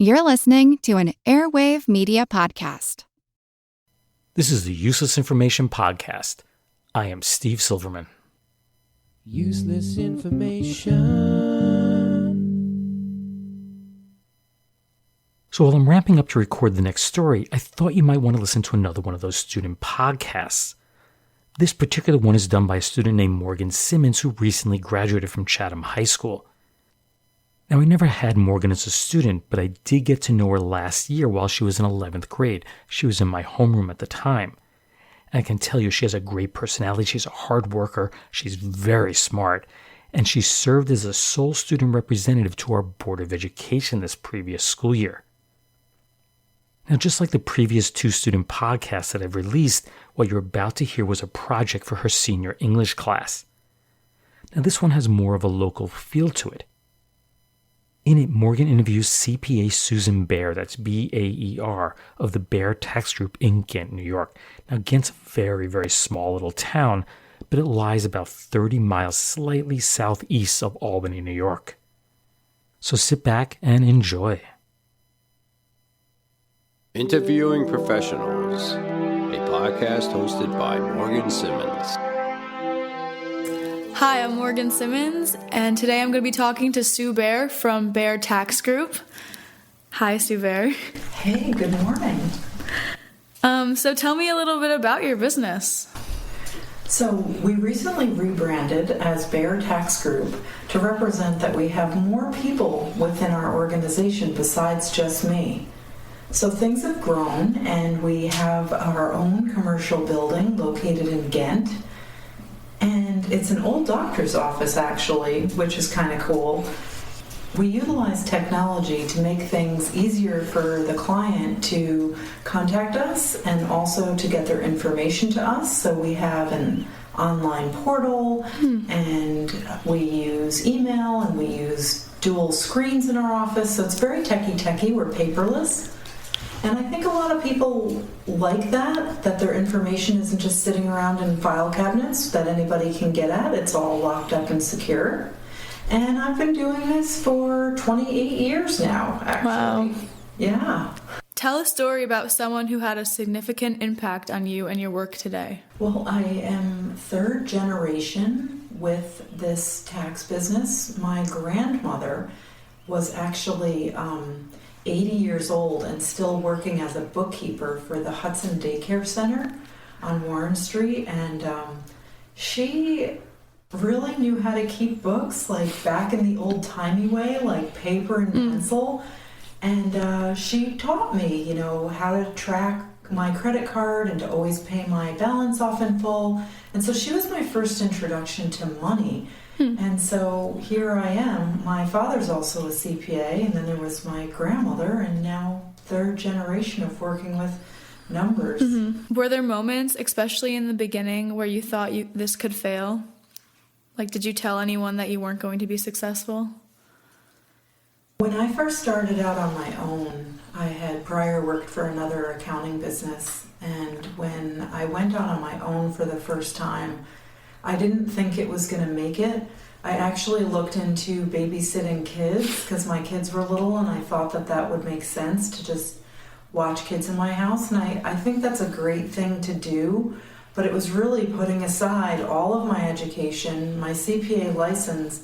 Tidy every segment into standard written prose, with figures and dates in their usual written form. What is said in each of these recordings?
You're listening to an Airwave Media Podcast. This is the Useless Information Podcast. I am Steve Silverman. Useless information. So while I'm ramping up to record the next story, I thought you might want to listen to another one of those student podcasts. This particular one is done by a student named Morgan Simmons who recently graduated from Chatham High School. Now, I never had Morgan as a student, but I did get to know her last year while she was in 11th grade. She was in my homeroom at the time. And I can tell you she has a great personality. She's a hard worker. She's very smart. And she served as a sole student representative to our Board of Education this previous school year. Now, just like the previous two student podcasts that I've released, what you're about to hear was a project for her senior English class. Now, this one has more of a local feel to it. In it, Morgan interviews CPA Sue Baer, that's B-A-E-R, of the Baer Tax Group in Ghent, New York. Now, Ghent's a very, very small little town, but it lies about 30 miles slightly southeast of Albany, New York. So sit back and enjoy. Interviewing Professionals, a podcast hosted by Morgan Simmons. Hi, I'm Morgan Simmons, and today I'm going to be talking to Sue Baer from Baer Tax Group. Hi, Sue Baer. Hey, good morning. So tell me a little bit about your business. So we recently rebranded as Baer Tax Group to represent that we have more people within our organization besides just me. So things have grown, and we have our own commercial building located in Ghent. And it's an old doctor's office, actually, which is kind of cool. We utilize technology to make things easier for the client to contact us and also to get their information to us. So we have an online portal, and we use email, and we use dual screens in our office. So it's very techie. We're paperless. And I think a lot of people like that their information isn't just sitting around in file cabinets that anybody can get at. It's all locked up and secure. And I've been doing this for 28 years now, actually. Wow. Yeah. Tell a story about someone who had a significant impact on you and your work today. Well, I am third generation with this tax business. My grandmother was actually 80 years old and still working as a bookkeeper for the Hudson Daycare Center on Warren Street, and she really knew how to keep books like back in the old-timey way, like paper and pencil, and she taught me, how to track my credit card and to always pay my balance off in full. And so she was my first introduction to money. And so here I am. My father's also a CPA, and then there was my grandmother, and now third generation of working with numbers. Were there moments, especially in the beginning, where you thought this could fail? Like, did you tell anyone that you weren't going to be successful? When I first started out on my own, I had prior worked for another accounting business, and when I went out on my own for the first time, I didn't think it was going to make it. I actually looked into babysitting kids because my kids were little, and I thought that would make sense to just watch kids in my house. And I think that's a great thing to do, but it was really putting aside all of my education, my CPA license,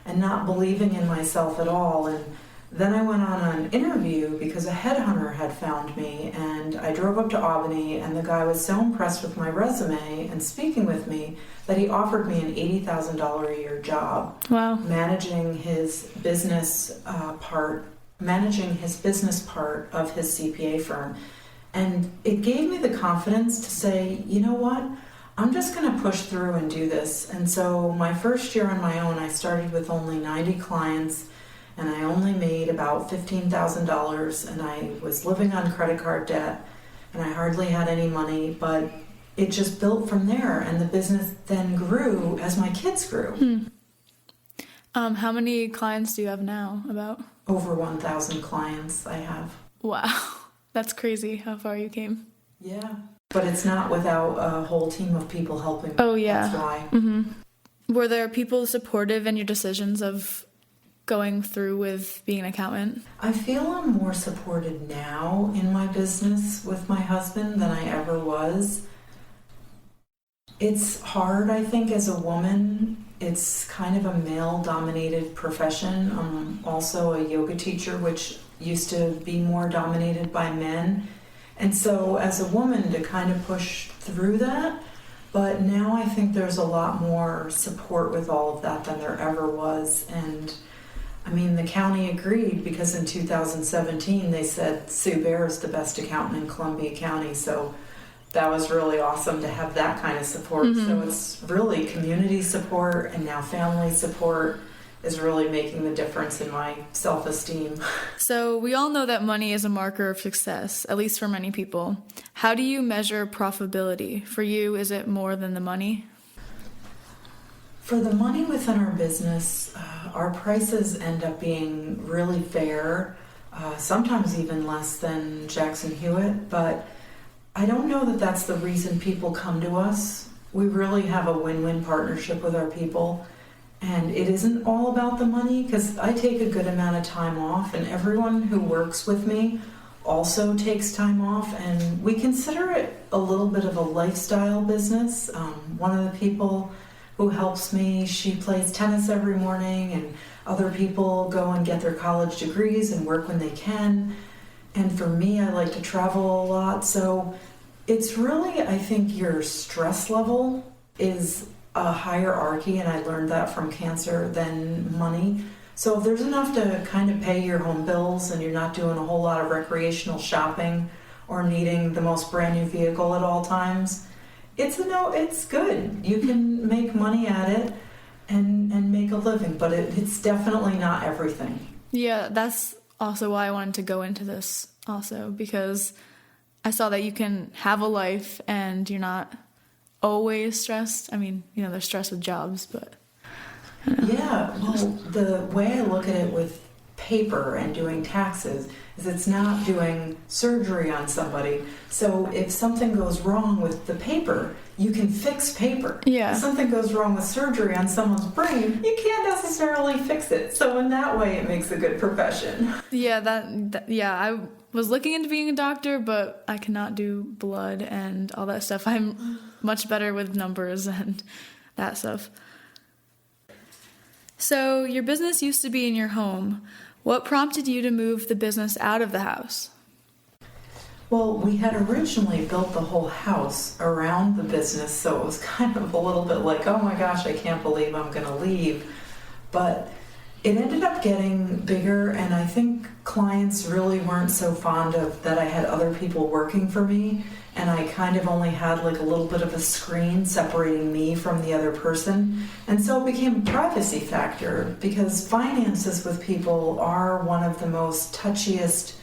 and not believing in myself at all. And then I went on an interview because a headhunter had found me, and I drove up to Albany, and the guy was so impressed with my resume and speaking with me that he offered me an $80,000 a year job. Wow. Managing his business part of his CPA firm. And it gave me the confidence to say, you know what, I'm just going to push through and do this. And so my first year on my own, I started with only 90 clients, and I only made about $15,000, and I was living on credit card debt, and I hardly had any money, but it just built from there, and the business then grew as my kids grew. How many clients do you have now, about? Over 1,000 clients I have. Wow, that's crazy how far you came. Yeah, but it's not without a whole team of people helping. Oh, yeah. That's why. Were there people supportive in your decisions of going through with being an accountant? I feel I'm more supported now in my business with my husband than I ever was. It's hard, I think, as a woman. It's kind of a male-dominated profession. I'm also a yoga teacher, which used to be more dominated by men. And so as a woman, to kind of push through that. But now I think there's a lot more support with all of that than there ever was. And I mean, the county agreed because in 2017 they said Sue Baer is the best accountant in Columbia County. So that was really awesome to have that kind of support. Mm-hmm. So it's really community support, and now family support is really making the difference in my self-esteem. So we all know that money is a marker of success, at least for many people. How do you measure profitability? For you, is it more than the money? For the money within our business, our prices end up being really fair, sometimes even less than Jackson Hewitt, but I don't know that that's the reason people come to us. We really have a win-win partnership with our people, and it isn't all about the money because I take a good amount of time off, and everyone who works with me also takes time off, and we consider it a little bit of a lifestyle business. One of the people who helps me, she plays tennis every morning, and other people go and get their college degrees and work when they can. And for me, I like to travel a lot, so it's really, I think, your stress level is a hierarchy, and I learned that from cancer, than money. So if there's enough to kind of pay your home bills and you're not doing a whole lot of recreational shopping or needing the most brand new vehicle at all times, it's good. You can make money at it and make a living, but it's definitely not everything. Yeah, that's also why I wanted to go into this also, because I saw that you can have a life and you're not always stressed. I mean, there's stress with jobs, but yeah, well, the way I look at it with paper and doing taxes is it's not doing surgery on somebody. So if something goes wrong with the paper, you can fix paper. Yeah. If something goes wrong with surgery on someone's brain, you can't necessarily fix it. So in that way, it makes a good profession. Yeah, I was looking into being a doctor, but I cannot do blood and all that stuff. I'm much better with numbers and that stuff. So your business used to be in your home. What prompted you to move the business out of the house? Well, we had originally built the whole house around the business, so it was kind of a little bit like, oh my gosh, I can't believe I'm going to leave. But it ended up getting bigger, and I think clients really weren't so fond of that I had other people working for me, and I kind of only had like a little bit of a screen separating me from the other person. And so it became a privacy factor, because finances with people are one of the most touchiest,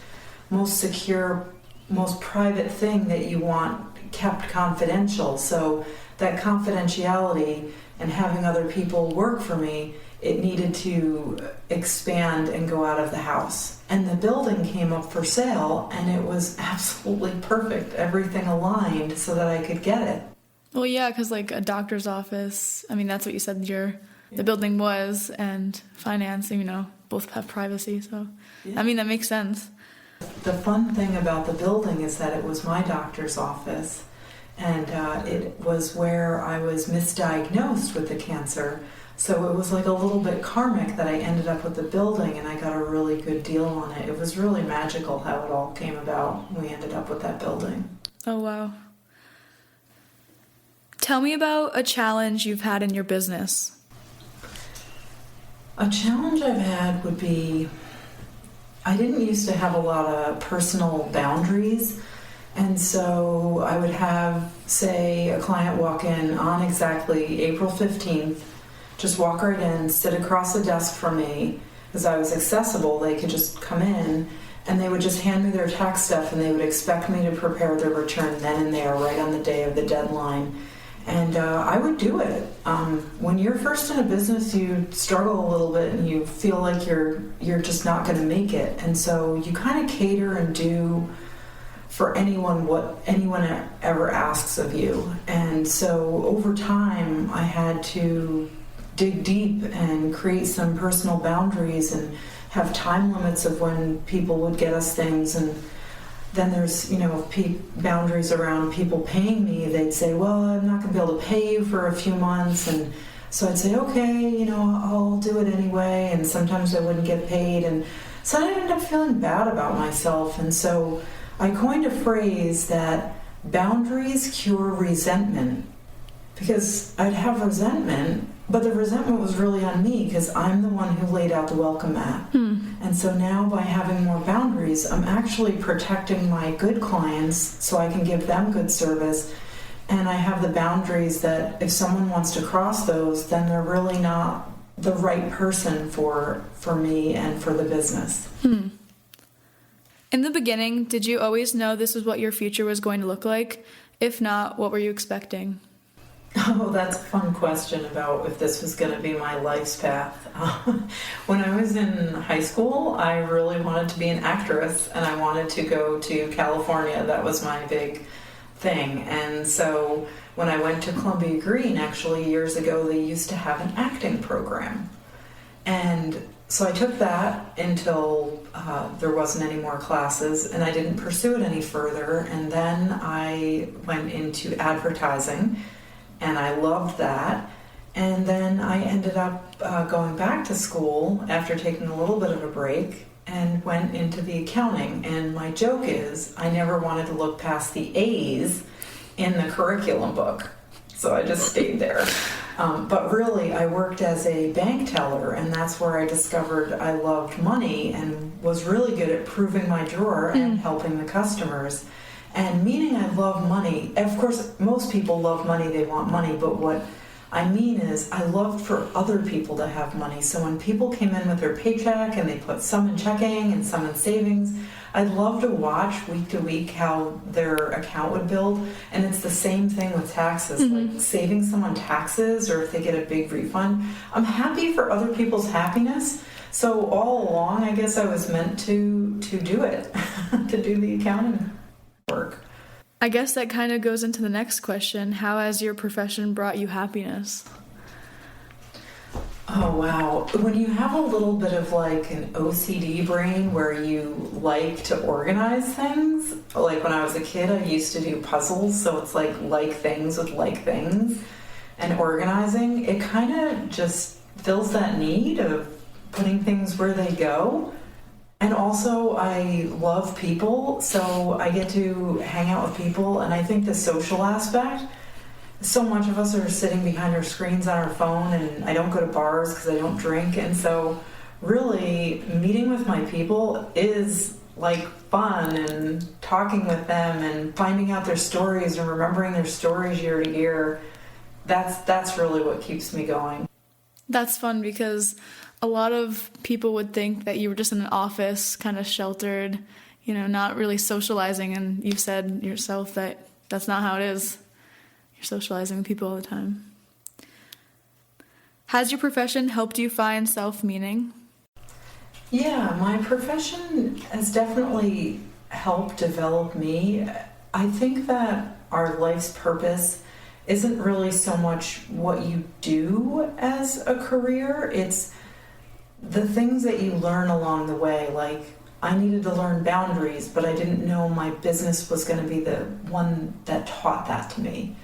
most secure, most private thing that you want kept confidential. So that confidentiality and having other people work for me, it needed to expand and go out of the house. And the building came up for sale, and it was absolutely perfect. Everything aligned so that I could get it. Well, yeah, because like a doctor's office, I mean, that's what you said the building was, and finance, both have privacy. So, yeah. I mean, that makes sense. The fun thing about the building is that it was my doctor's office, and it was where I was misdiagnosed with the cancer. So it was like a little bit karmic that I ended up with the building, and I got a really good deal on it. It was really magical how it all came about. We ended up with that building. Oh, wow. Tell me about a challenge you've had in your business. A challenge I've had would be, I didn't used to have a lot of personal boundaries. And so I would have, say, a client walk in on exactly April 15th, just walk right in, sit across the desk from me. Because I was accessible, they could just come in, and they would just hand me their tax stuff, and they would expect me to prepare their return then and there, right on the day of the deadline. And I would do it. When you're first in a business, you struggle a little bit, and you feel like you're just not going to make it. And so you kind of cater and do for anyone what anyone ever asks of you. And so over time, I had to dig deep and create some personal boundaries and have time limits of when people would get us things. And then there's, boundaries around people paying me. They'd say, well, I'm not going to be able to pay you for a few months. And so I'd say, okay, I'll do it anyway. And sometimes I wouldn't get paid. And so I ended up feeling bad about myself. And so I coined a phrase that boundaries cure resentment, because I'd have resentment, but the resentment was really on me because I'm the one who laid out the welcome mat. And so now by having more boundaries, I'm actually protecting my good clients so I can give them good service. And I have the boundaries that if someone wants to cross those, then they're really not the right person for me and for the business. In the beginning, did you always know this was what your future was going to look like? If not, what were you expecting? Oh, that's a fun question about if this was going to be my life's path. When I was in high school, I really wanted to be an actress, and I wanted to go to California. That was my big thing. And so when I went to Columbia Green, actually years ago, they used to have an acting program. And so I took that until there wasn't any more classes, and I didn't pursue it any further. And then I went into advertising, and I loved that. And then I ended up going back to school after taking a little bit of a break and went into the accounting. And my joke is I never wanted to look past the A's in the curriculum book, so I just stayed there. But really, I worked as a bank teller, and that's where I discovered I loved money and was really good at proving my drawer and helping the customers. And meaning I love money. Of course, most people love money, they want money, but what I mean is I loved for other people to have money. So when people came in with their paycheck and they put some in checking and some in savings, I'd love to watch week to week how their account would build. And it's the same thing with taxes, like saving someone taxes or if they get a big refund. I'm happy for other people's happiness. So all along, I guess I was meant to do it, to do the accounting work. I guess that kind of goes into the next question. How has your profession brought you happiness? Oh, wow. When you have a little bit of like an OCD brain where you like to organize things, like when I was a kid, I used to do puzzles. So it's like things with like things, and organizing, it kind of just fills that need of putting things where they go. And also, I love people, so I get to hang out with people, and I think the social aspect, so much of us are sitting behind our screens on our phone, and I don't go to bars because I don't drink, and so really meeting with my people is like fun, and talking with them and finding out their stories and remembering their stories year to year. That's really what keeps me going. That's fun because a lot of people would think that you were just in an office, kind of sheltered, not really socializing. And you said yourself that that's not how it is. You're socializing with people all the time. Has your profession helped you find self-meaning? Yeah, my profession has definitely helped develop me. I think that our life's purpose isn't really so much what you do as a career, it's the things that you learn along the way. Like, I needed to learn boundaries, but I didn't know my business was going to be the one that taught that to me.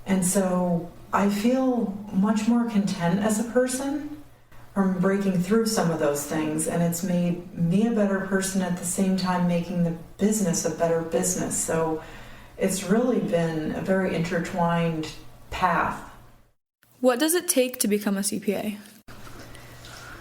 And so I feel much more content as a person from breaking through some of those things, and it's made me a better person at the same time making the business a better business. So it's really been a very intertwined path. What does it take to become a CPA?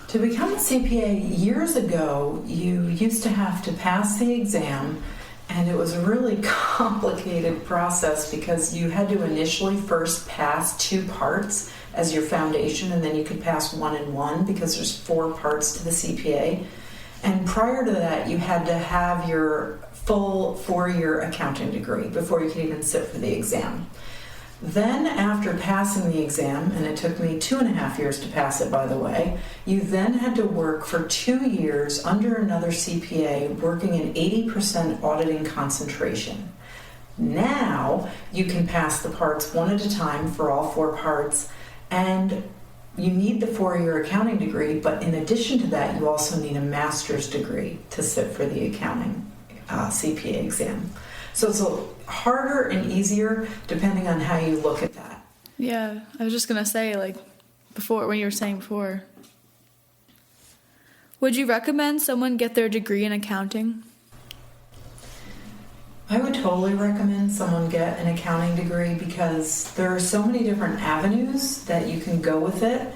To become a CPA, years ago, you used to have to pass the exam, and it was a really complicated process because you had to initially first pass 2 parts as your foundation, and then you could pass 1 and 1 because there's 4 parts to the CPA. And prior to that, you had to have your full 4-year accounting degree before you could even sit for the exam. Then after passing the exam, and it took me 2.5 years to pass it, by the way, you then had to work for 2 years under another CPA, working in 80% auditing concentration. Now you can pass the parts one at a time for all 4 parts, and you need the 4-year accounting degree, but in addition to that, you also need a master's degree to sit for the accounting CPA exam. So it's harder and easier depending on how you look at that. Yeah, I was just going to say, like, before, when you were saying before, would you recommend someone get their degree in accounting? I would totally recommend someone get an accounting degree because there are so many different avenues that you can go with it.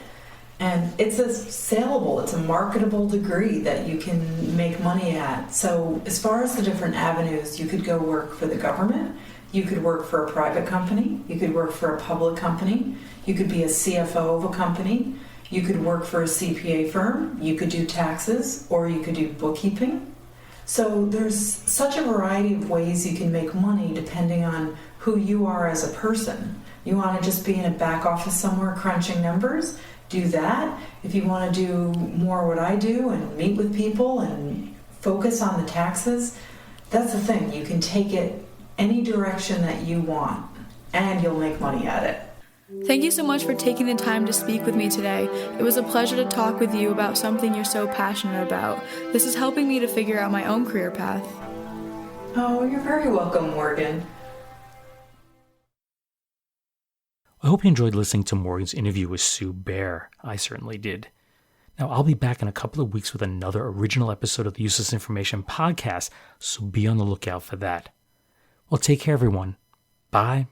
And it's a saleable, it's a marketable degree that you can make money at. So as far as the different avenues, you could go work for the government, you could work for a private company, you could work for a public company, you could be a CFO of a company, you could work for a CPA firm, you could do taxes, or you could do bookkeeping. So there's such a variety of ways you can make money depending on who you are as a person. You want to just be in a back office somewhere crunching numbers? Do that. If you want to do more what I do and meet with people and focus on the taxes, that's the thing. You can take it any direction that you want and you'll make money at it. Thank you so much for taking the time to speak with me today. It was a pleasure to talk with you about something you're so passionate about. This is helping me to figure out my own career path. Oh, you're very welcome, Morgan. I hope you enjoyed listening to Morgan's interview with Sue Baer. I certainly did. Now, I'll be back in a couple of weeks with another original episode of the Useless Information Podcast, so be on the lookout for that. Well, take care, everyone. Bye.